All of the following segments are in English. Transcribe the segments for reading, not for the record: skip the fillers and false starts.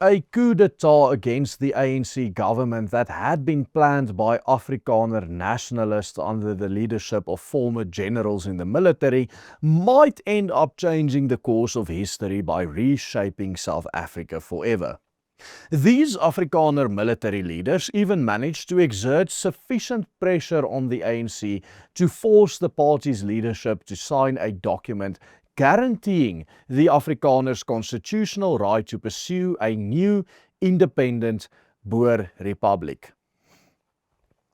A coup d'etat against the ANC government that had been planned by Afrikaner nationalists under the leadership of former generals in the military might end up changing the course of history by reshaping South Africa forever. These Afrikaner military leaders even managed to exert sufficient pressure on the ANC to force the party's leadership to sign a document guaranteeing the Afrikaners' constitutional right to pursue a new independent Boer republic.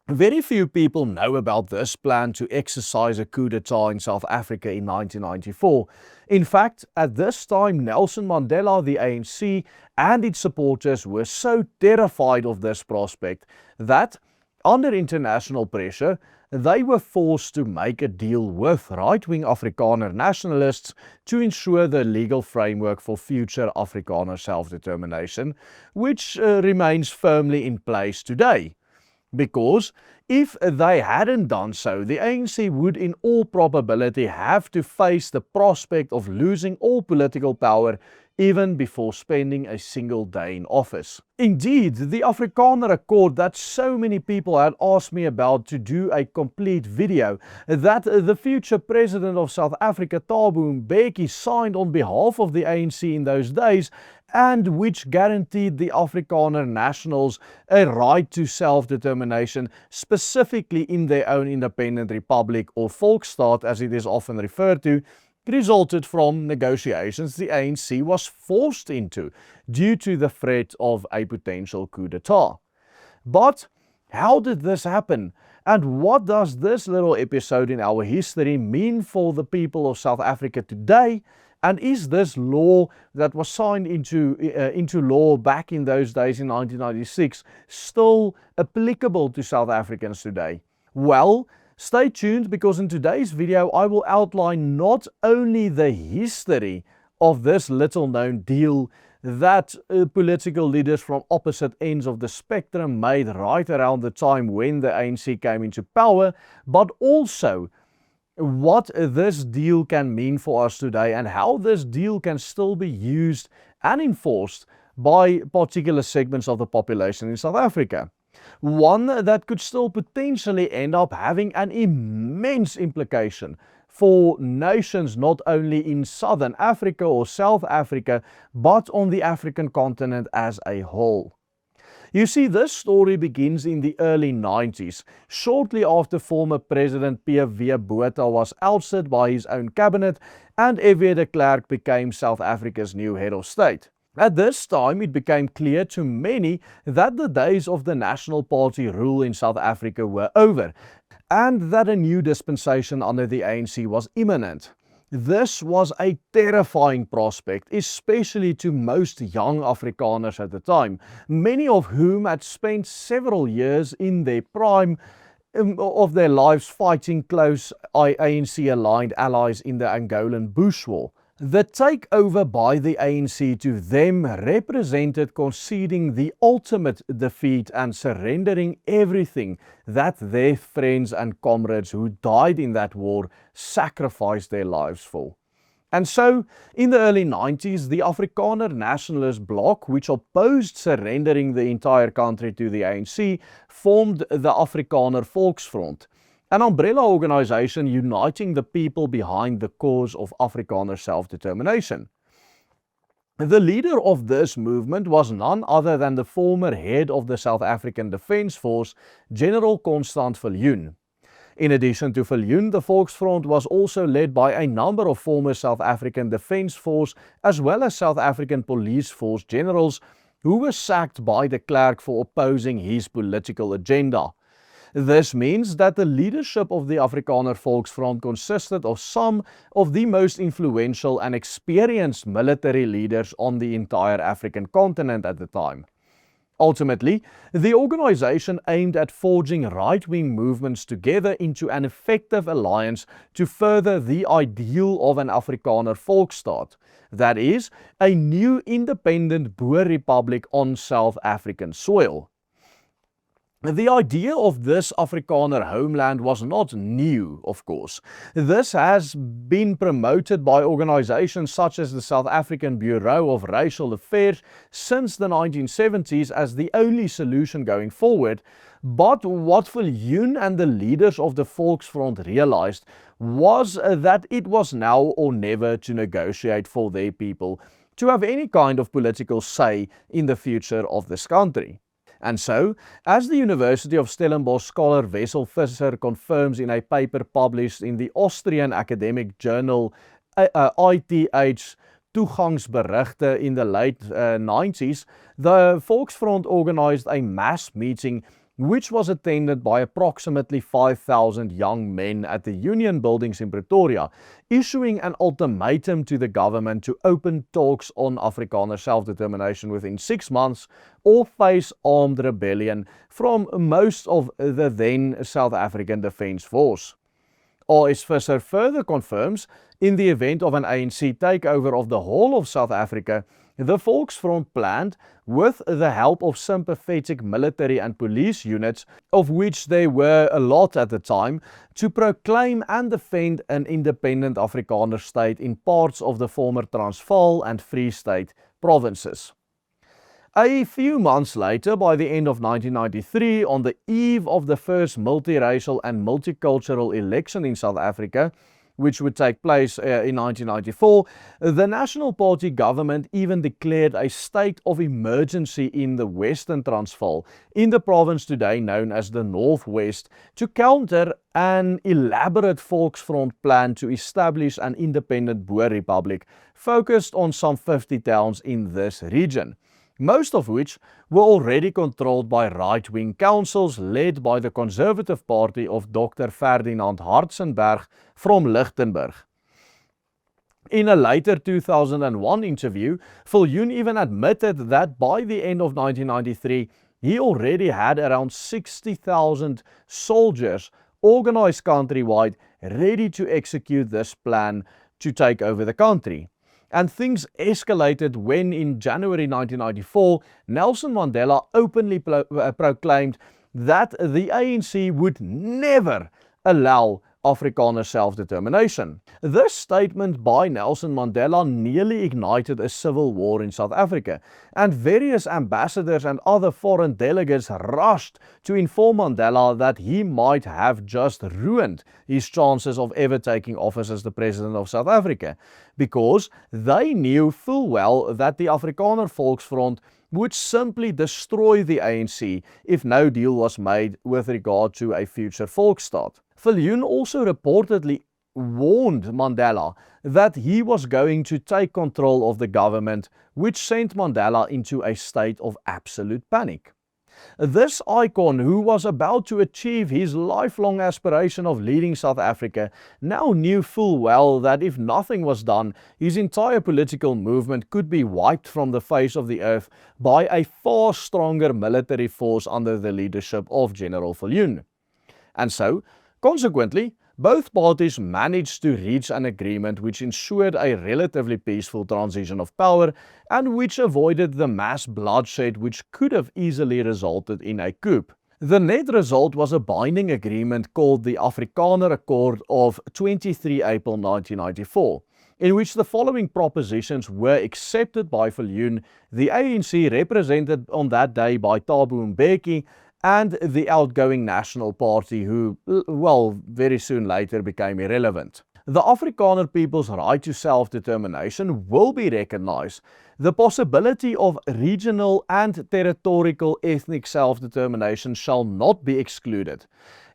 Very few people know about this plan to exercise a coup d'etat in South Africa in 1994. In fact, at this time, Nelson Mandela, the ANC, and its supporters were so terrified of this prospect that, under international pressure, they were forced to make a deal with right-wing Afrikaner nationalists to ensure the legal framework for future Afrikaner self-determination, which remains firmly in place today. Because if they hadn't done so, the ANC would in all probability have to face the prospect of losing all political power even before spending a single day in office. Indeed, the Afrikaner Accord that so many people had asked me about to do a complete video, that the future president of South Africa, Thabo Mbeki, signed on behalf of the ANC in those days, and which guaranteed the Afrikaner nationals a right to self-determination, specifically in their own independent republic or Volksstaat as it is often referred to, resulted from negotiations the ANC was forced into due to the threat of a potential coup d'etat. But how did this happen? And what does this little episode in our history mean for the people of South Africa today? And is this law that was signed into law back in those days in 1996 still applicable to South Africans today? Well, stay tuned, because in today's video I will outline not only the history of this little known deal that political leaders from opposite ends of the spectrum made right around the time when the ANC came into power, but also what this deal can mean for us today and how this deal can still be used and enforced by particular segments of the population in South Africa. One that could still potentially end up having an immense implication for nations not only in Southern Africa or South Africa, but on the African continent as a whole. You see, this story begins in the early 90s, shortly after former President P.W. Botha was ousted by his own cabinet and F.W. de Klerk became South Africa's new head of state. At this time, it became clear to many that the days of the National Party rule in South Africa were over, and that a new dispensation under the ANC was imminent. This was a terrifying prospect, especially to most young Afrikaners at the time, many of whom had spent several years in their prime of their lives fighting close ANC-aligned allies in the Angolan Bush War. The takeover by the ANC to them represented conceding the ultimate defeat and surrendering everything that their friends and comrades who died in that war sacrificed their lives for. And so, in the early 90s, the Afrikaner Nationalist Bloc, which opposed surrendering the entire country to the ANC, formed the Afrikaner Volksfront, an umbrella organization uniting the people behind the cause of Afrikaner self-determination. The leader of this movement was none other than the former head of the South African Defence Force, General Constant Viljoen. In addition to Viljoen, the Volksfront was also led by a number of former South African Defence Force as well as South African Police Force generals who were sacked by de Klerk for opposing his political agenda. This means that the leadership of the Afrikaner Volksfront consisted of some of the most influential and experienced military leaders on the entire African continent at the time. Ultimately, the organization aimed at forging right-wing movements together into an effective alliance to further the ideal of an Afrikaner Volksstaat, that is, a new independent Boer republic on South African soil. The idea of this Afrikaner homeland was not new, of course. This has been promoted by organizations such as the South African Bureau of Racial Affairs since the 1970s as the only solution going forward. But what Viljoen and the leaders of the Volksfront realized was that it was now or never to negotiate for their people to have any kind of political say in the future of this country. And so, as the University of Stellenbosch scholar Wessel Visser confirms in a paper published in the Austrian academic journal ITH Toegangsberichte in the late 90s, the Volksfront organized a mass meeting which was attended by approximately 5,000 young men at the Union Buildings in Pretoria, issuing an ultimatum to the government to open talks on Afrikaner self-determination within 6 months or face armed rebellion from most of the then South African Defence Force. R.S. Visser further confirms, in the event of an ANC takeover of the whole of South Africa, the Volksfront planned, with the help of sympathetic military and police units, of which there were a lot at the time, to proclaim and defend an independent Afrikaner state in parts of the former Transvaal and Free State provinces. A few months later, by the end of 1993, on the eve of the first multiracial and multicultural election in South Africa, which would take place in 1994, the National Party government even declared a state of emergency in the Western Transvaal, in the province today known as the Northwest, to counter an elaborate Volksfront plan to establish an independent Boer Republic focused on some 50 towns in this region, most of which were already controlled by right-wing councils led by the Conservative Party of Dr. Ferdinand Hartzenberg from Lichtenburg. In a later 2001 interview, Viljoen even admitted that by the end of 1993, he already had around 60,000 soldiers organized countrywide ready to execute this plan to take over the country. And things escalated when, in January 1994, Nelson Mandela openly proclaimed that the ANC would never allow Afrikaner self-determination. This statement by Nelson Mandela nearly ignited a civil war in South Africa, and various ambassadors and other foreign delegates rushed to inform Mandela that he might have just ruined his chances of ever taking office as the President of South Africa, because they knew full well that the Afrikaner Volksfront would simply destroy the ANC if no deal was made with regard to a future Volksstaat. Viljoen also reportedly warned Mandela that he was going to take control of the government, which sent Mandela into a state of absolute panic. This icon, who was about to achieve his lifelong aspiration of leading South Africa, now knew full well that if nothing was done, his entire political movement could be wiped from the face of the earth by a far stronger military force under the leadership of General Viljoen. And so, consequently, both parties managed to reach an agreement which ensured a relatively peaceful transition of power and which avoided the mass bloodshed which could have easily resulted in a coup. The net result was a binding agreement called the Afrikaner Accord of 23 April 1994, in which the following propositions were accepted by Viljoen, the ANC represented on that day by Thabo Mbeki, and the outgoing National Party, who, well, very soon later became irrelevant. The Afrikaner people's right to self-determination will be recognized. The possibility of regional and territorial ethnic self-determination shall not be excluded.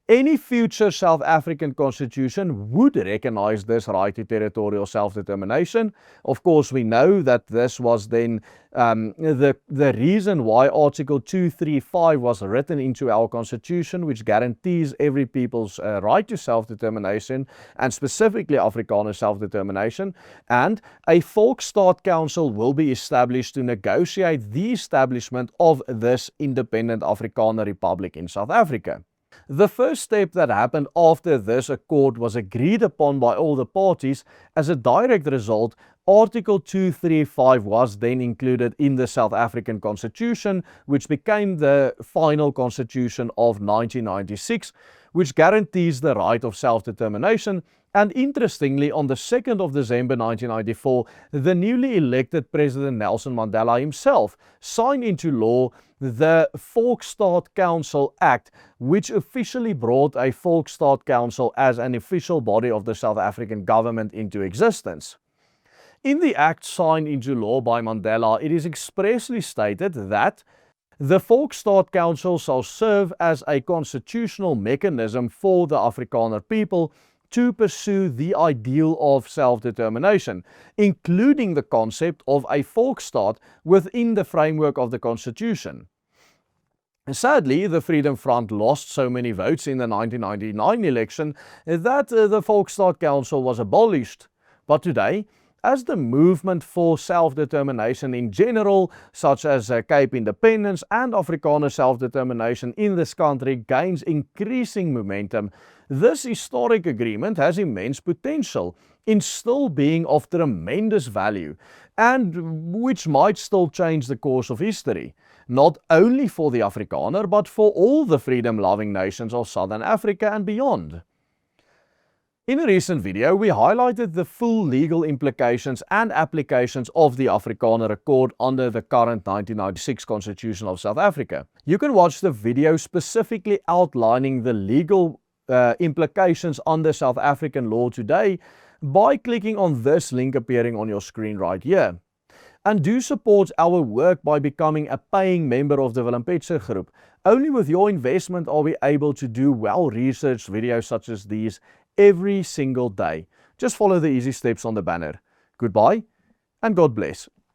Any future South African constitution would recognize this right to territorial self-determination. Of course, we know that this was then the reason why Article 235 was written into our constitution, which guarantees every people's right to self-determination, and specifically Afrikaner self-determination. And a Volksstaat Council will be established to negotiate the establishment of this independent Afrikaner Republic in South Africa. The first step that happened after this accord was agreed upon by all the parties. As a direct result, Article 235 was then included in the South African Constitution, which became the final constitution of 1996, which guarantees the right of self-determination. And interestingly, on the 2nd of December 1994, the newly elected President Nelson Mandela himself signed into law the Volksstaat Council Act, which officially brought a Volksstaat Council as an official body of the South African government into existence. In the act signed into law by Mandela, it is expressly stated that the Volksstaat Council shall serve as a constitutional mechanism for the Afrikaner people to pursue the ideal of self-determination, including the concept of a Volksstaat within the framework of the Constitution. Sadly, the Freedom Front lost so many votes in the 1999 election that the Volksstaat Council was abolished. But today, as the movement for self-determination in general, such as Cape Independence and Afrikaner self-determination in this country, gains increasing momentum, this historic agreement has immense potential in still being of tremendous value, and which might still change the course of history, not only for the Afrikaner, but for all the freedom-loving nations of Southern Africa and beyond. In a recent video, we highlighted the full legal implications and applications of the Afrikaner Accord under the current 1996 Constitution of South Africa. You can watch the video specifically outlining the legal implications under South African law today by clicking on this link appearing on your screen right here. And do support our work by becoming a paying member of the Willem Petzer Group. Only with your investment are we able to do well-researched videos such as these every single day. Just follow the easy steps on the banner. Goodbye and God bless.